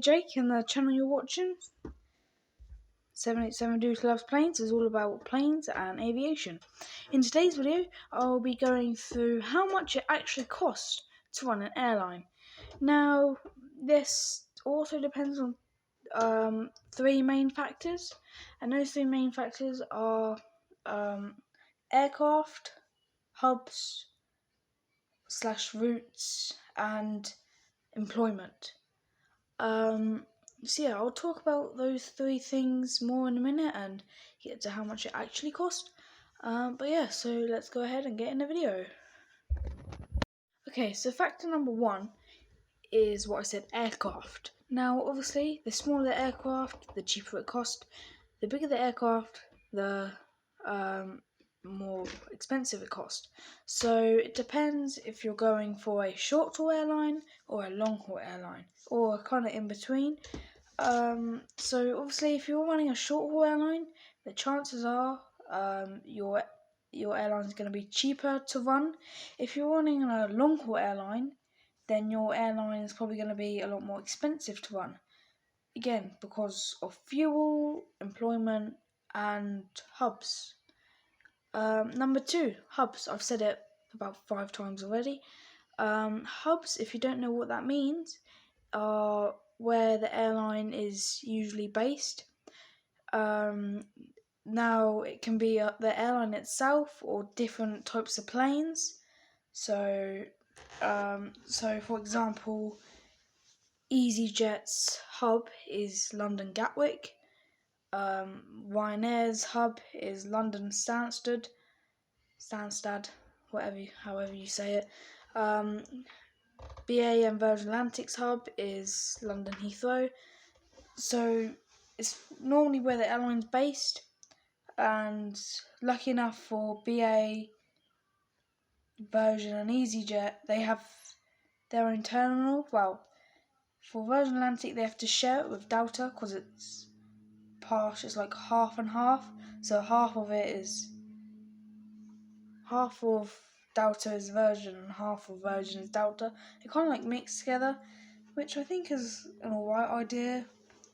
Jake, and the channel you're watching, 787 Dude Loves Planes, is all about planes and aviation. In today's video, I'll be going through how much it actually costs to run an airline. Now, this also depends on three main factors, and those three main factors are aircraft, hubs / routes, and employment. So yeah, I'll talk about those three things more in a minute and get to how much it actually cost. But yeah, so let's go ahead and get in the video. Okay, so factor number one is what I said, aircraft. Now, obviously, the smaller the aircraft, the cheaper it costs. The bigger the aircraft, the more expensive it costs. So it depends if you're going for a short haul airline or a long haul airline, or kind of in between. So obviously, if you're running a short haul airline, the chances are your airline is going to be cheaper to run. If you're running a long haul airline, then your airline is probably going to be a lot more expensive to run. Again, because of fuel, employment, and hubs. Number two, hubs. I've said it about 5 times already. Hubs, if you don't know what that means, are where the airline is usually based. Now, it can be the airline itself or different types of planes. So for example, EasyJet's hub is London Gatwick. Ryanair's hub is London Stansted, however you say it. BA and Virgin Atlantic's hub is London Heathrow. So it's normally where the airline's based, and lucky enough for BA, Virgin and EasyJet, they have their own terminal. Well, for Virgin Atlantic they have to share it with Delta because it's like half and half. So half of Delta is Virgin and half of Virgin is Delta. They kind of like mix together, which I think is an alright idea,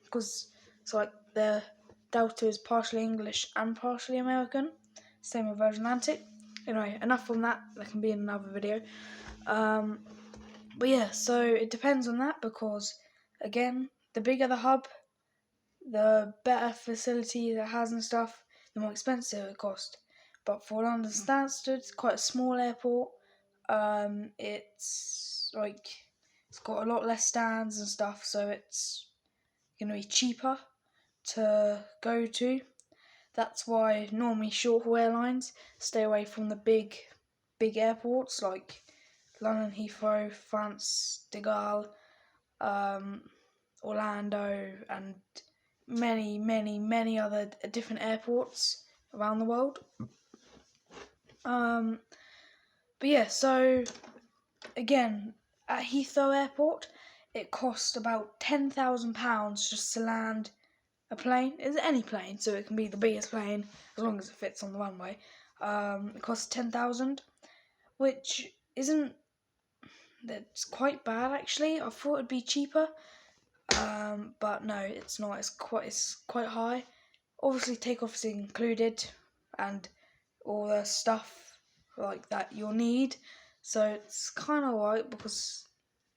because it's like the Delta is partially English and partially American. Same with Virgin Atlantic. Anyway, enough on that. That can be in another video. But yeah, so it depends on that, because again, the bigger the hub, the better facility it has and stuff, the more expensive it costs. But for London Stansted, it's quite a small airport. It's got a lot less stands and stuff, so it's gonna be cheaper to go to. That's why normally short haul airlines stay away from the big airports like London Heathrow, France de Gaulle, Orlando, and many other different airports around the world. But yeah, so again, at Heathrow Airport, it costs about £10,000 just to land a plane. It's any plane, so it can be the biggest plane as long as it fits on the runway. It costs £10,000, which isn't. That's quite bad actually. I thought it'd be cheaper, but no, it's not. It's quite high. Obviously, takeoff is included, and all the stuff like that you'll need. So it's kind of alright, because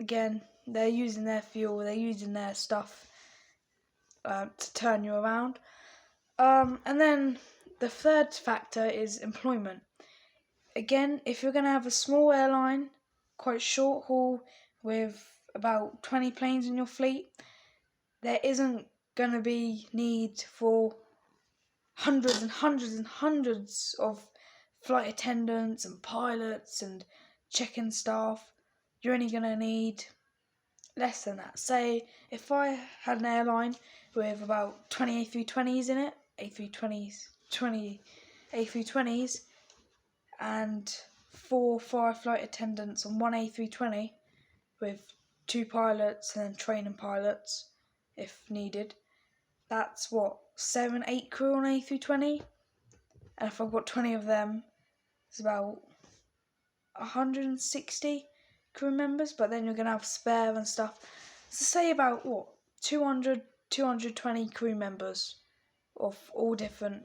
again, they're using their fuel, they're using their stuff to turn you around. And then the third factor is employment. Again, if you're going to have a small airline, quite short haul, with about 20 planes in your fleet, there isn't going to be need for hundreds and hundreds and hundreds of flight attendants and pilots and check-in staff. You're only going to need less than that. Say, if I had an airline with about 20 A320s in it, A320s, and 4 or 5 flight attendants on one A320 with 2 pilots and then training pilots if needed, that's 7-8 crew on A320, and if I've got 20 of them, it's about 160 crew members. But then you're going to have spare and stuff, so say about 200, 220 crew members of all different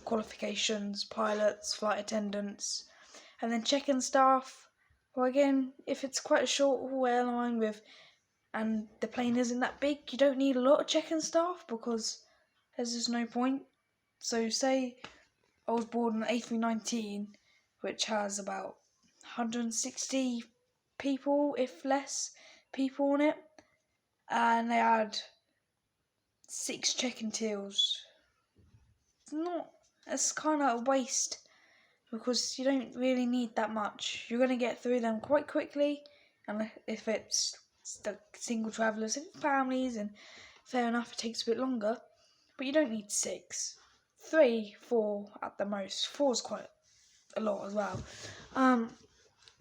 qualifications, pilots, flight attendants, and then check-in staff. Well, again, if it's quite a short haul airline and the plane isn't that big, you don't need a lot of check-in staff because there's just no point. So say I was board on A319, which has about 160 people, if less, people on it, and they had 6 check-in tills. It's kind of a waste because you don't really need that much. You're going to get through them quite quickly, and if it's the single travellers and families, and fair enough, it takes a bit longer, but you don't need 6. 3, 4 at the most. 4 is quite a lot as well.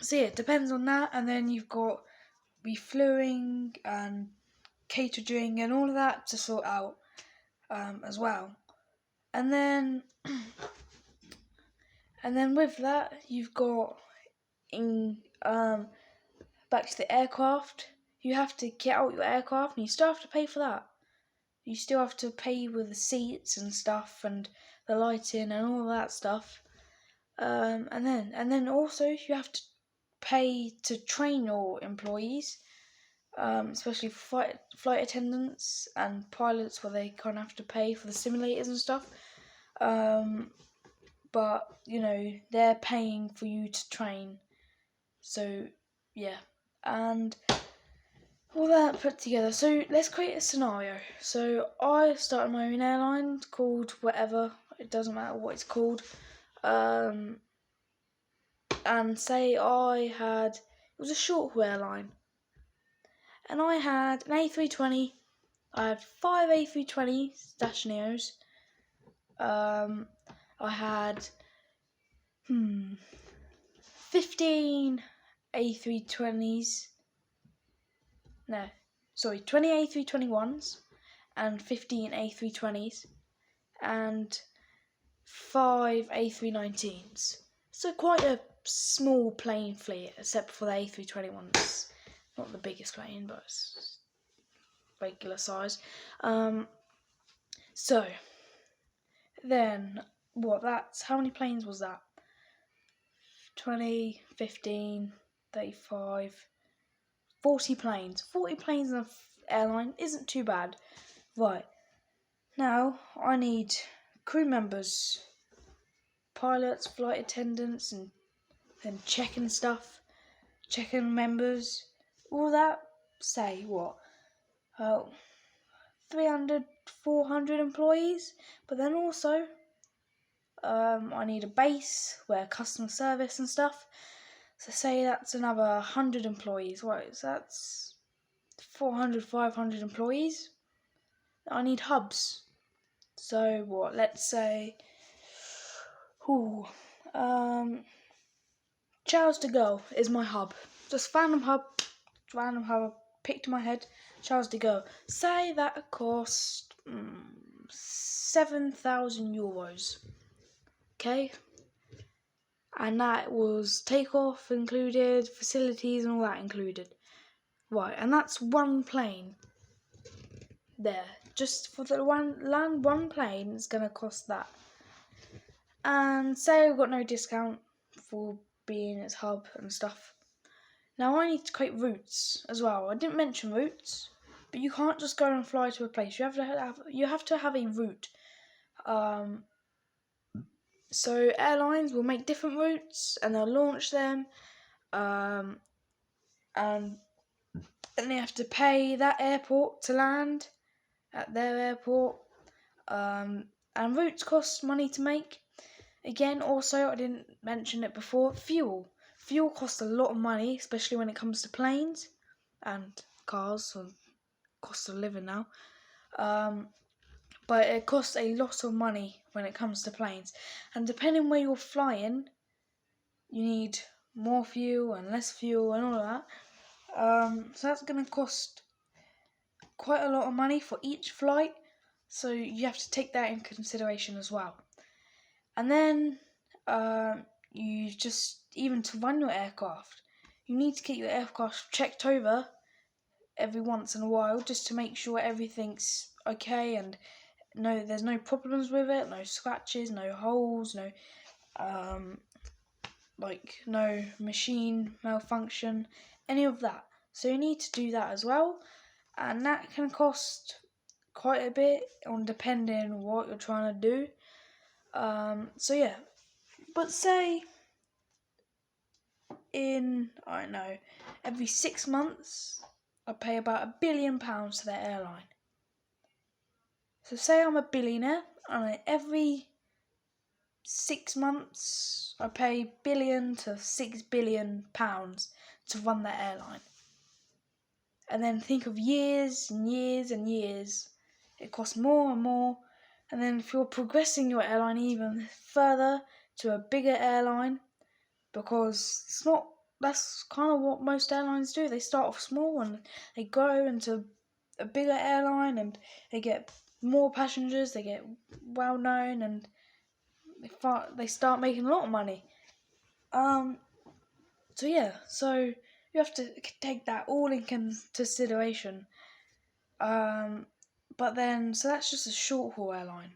So yeah, it depends on that, and then you've got refluing and catering and all of that to sort out as well. And then with that, you've got back to the aircraft. You have to get out your aircraft, and you still have to pay for that. You still have to pay with the seats and stuff, and the lighting and all that stuff. And then also you have to pay to train your employees, especially for flight attendants and pilots, where they kind of have to pay for the simulators and stuff. But they're paying for you to train. So yeah, and all that put together. So let's create a scenario. So I started my own airline called whatever. It doesn't matter what it's called. And say it was a short haul airline, and I had an A320. I had 5 A320-neos. I had 15 A320s. 20 A321s and 15 A320s and 5 A319s. So quite a small plane fleet, except for the A321s. Not the biggest plane, but it's regular size. So then how many planes was that? 20, 15, 35, 40 planes. 40 planes in an airline isn't too bad. Right, now I need crew members, pilots, flight attendants, and then check-in stuff, check-in members, all that. Say 300, 400 employees. But then also I need a base where customer service and stuff. So say that's another 100 employees. Right, so that's 400, 500 employees. I need hubs. So let's say Charles de Gaulle is my hub. Just random hub picked in my head. Charles de Gaulle. Say that cost 7,000 euros. Okay? And that was takeoff included, facilities and all that included. Right, and that's one plane. There. Just for the one plane is going to cost that. And say I've got no discount for being its hub and stuff. Now I need to create routes as well. I didn't mention routes, but you can't just go and fly to a place. You have to have a route. So airlines will make different routes and they'll launch them, and they have to pay that airport to land at their airport. And routes cost money to make. Again, also, I didn't mention it before, fuel. Fuel costs a lot of money, especially when it comes to planes and cars, and cost of living now. But it costs a lot of money when it comes to planes. And depending where you're flying, you need more fuel and less fuel and all of that. So that's going to cost quite a lot of money for each flight. So you have to take that in consideration as well. And then you just, even to run your aircraft, you need to get your aircraft checked over every once in a while, just to make sure everything's okay and there's no problems with it, no scratches, no holes, no no machine malfunction, any of that. So you need to do that as well, and that can cost quite a bit on depending on what you're trying to do. So yeah, but say in, I don't know, every 6 months I pay about £1 billion to that airline. So say I'm a billionaire and every 6 months I pay billion to £6 billion to run that airline. And then think of years and years and years. It costs more and more. And then if you're progressing your airline even further to a bigger airline, because that's kind of what most airlines do. They start off small and they grow into a bigger airline, and they get more passengers, they get well known, and they start making a lot of money. So yeah, so you have to take that all in consideration. But then, so that's just a short haul airline.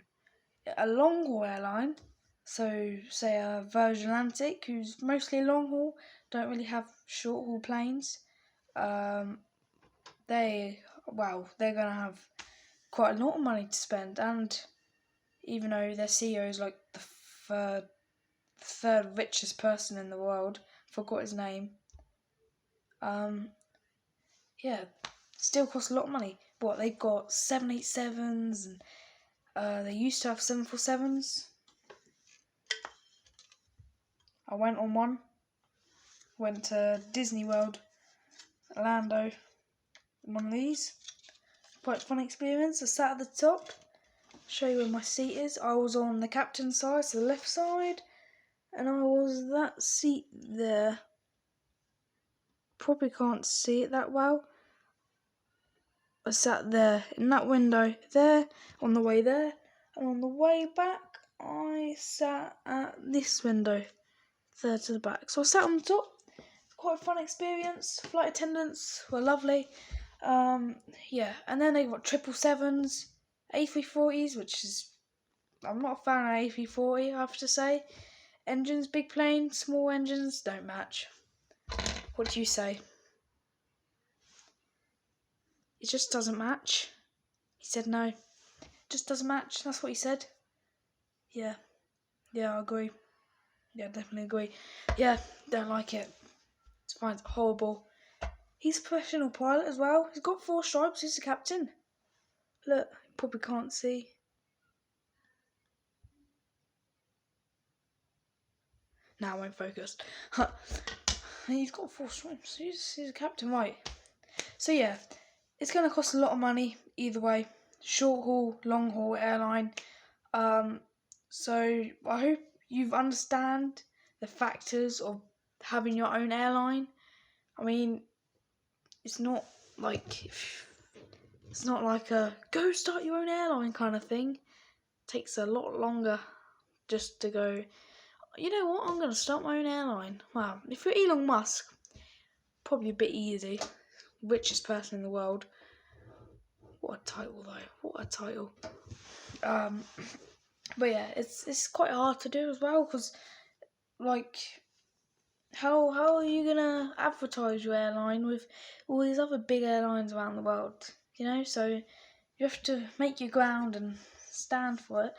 A long haul airline, so say a Virgin Atlantic, who's mostly long haul, don't really have short haul planes. They're gonna have quite a lot of money to spend, and even though their CEO is like the third richest person in the world, forgot his name. Still costs a lot of money. What, they've got 787s, and they used to have 747s. I went on one. Went to Disney World, Orlando, one of these. Quite fun experience. I sat at the top. Show you where my seat is. I was on the captain's side, so the left side, and I was that seat there. Probably can't see it that well. I sat there in that window there, on the way there, and on the way back I sat at this window, third to the back. So I sat on the top. Quite a fun experience. Flight attendants were lovely. And then they got 777s, A340s, which is, I'm not a fan of A340, I have to say. Engines, big plane, small engines, don't match. What do you say? It just doesn't match. He said no. It just doesn't match. That's what he said. Yeah, I agree. Yeah, definitely agree. Yeah, don't like it. It's fine, it's horrible. He's a professional pilot as well. He's got 4 stripes. He's the captain. Look, you probably can't see. Now I won't focus. He's got 4 stripes. He's a captain, right? So yeah, it's going to cost a lot of money either way. Short haul, long haul airline. So I hope you understand the factors of having your own airline. I mean, it's not like a go start your own airline kind of thing. It takes a lot longer just to go, you know what, I'm going to start my own airline. Wow, if you're Elon Musk, probably a bit easy. Richest person in the world. What a title though, what a title. But yeah, it's quite hard to do as well, because like, how are you gonna advertise your airline with all these other big airlines around the world? You know, so you have to make your ground and stand for it.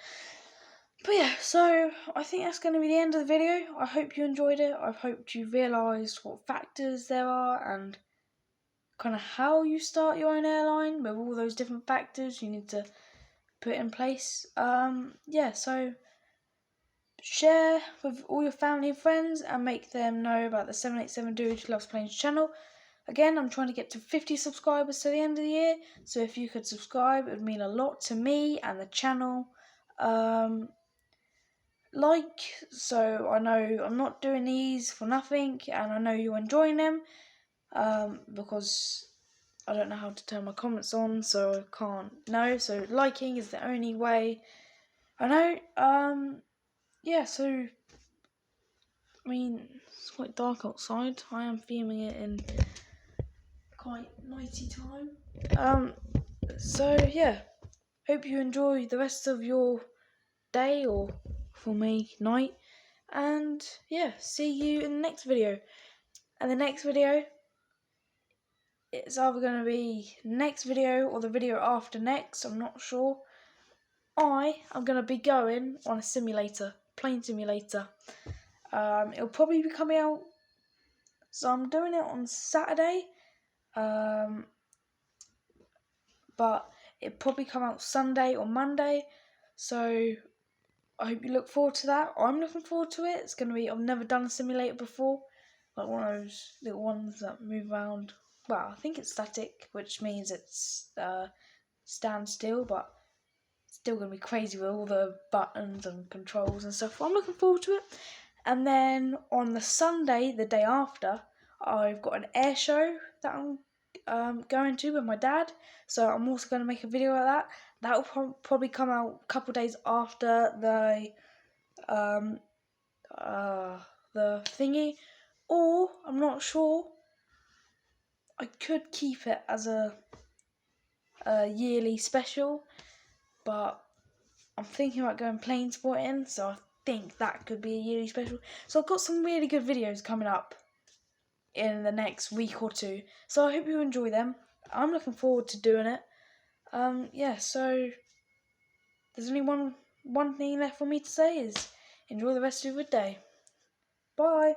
But yeah, so I think that's going to be the end of the video. I hope you enjoyed it. I hope you realised what factors there are and kind of how you start your own airline with all those different factors you need to put in place. So share with all your family and friends and make them know about the 787 Dude Who Loves Planes channel. Again, I'm trying to get to 50 subscribers to the end of the year, so if you could subscribe, it would mean a lot to me and the channel. So I know I'm not doing these for nothing, and I know you're enjoying them, because I don't know how to turn my comments on, so I can't know. So liking is the only way I know. So I mean, it's quite dark outside. I am filming it in quite nighty time. So yeah, hope you enjoy the rest of your day, or for me, night. And yeah, see you in the next video. And the next video, it's either going to be next video or the video after next, I'm not sure. I am going to be going on a simulator, plane simulator. It'll probably be coming out, so I'm doing it on Saturday, but it'll probably come out Sunday or Monday, so I hope you look forward to that. I'm looking forward to it. It's going to be, I've never done a simulator before, like one of those little ones that move around. Well, I think it's static, which means it's stand still, but it's still going to be crazy with all the buttons and controls and stuff. I'm looking forward to it. And then on the Sunday, the day after, I've got an air show that I'm going to with my dad. So I'm also going to make a video of that. That will probably come out a couple of days after the thingy, or I'm not sure. I could keep it as a yearly special, but I'm thinking about going plane sporting, so I think that could be a yearly special. So I've got some really good videos coming up in the next week or two, so I hope you enjoy them. I'm looking forward to doing it. Yeah, so there's only one thing left for me to say is enjoy the rest of your day. Bye.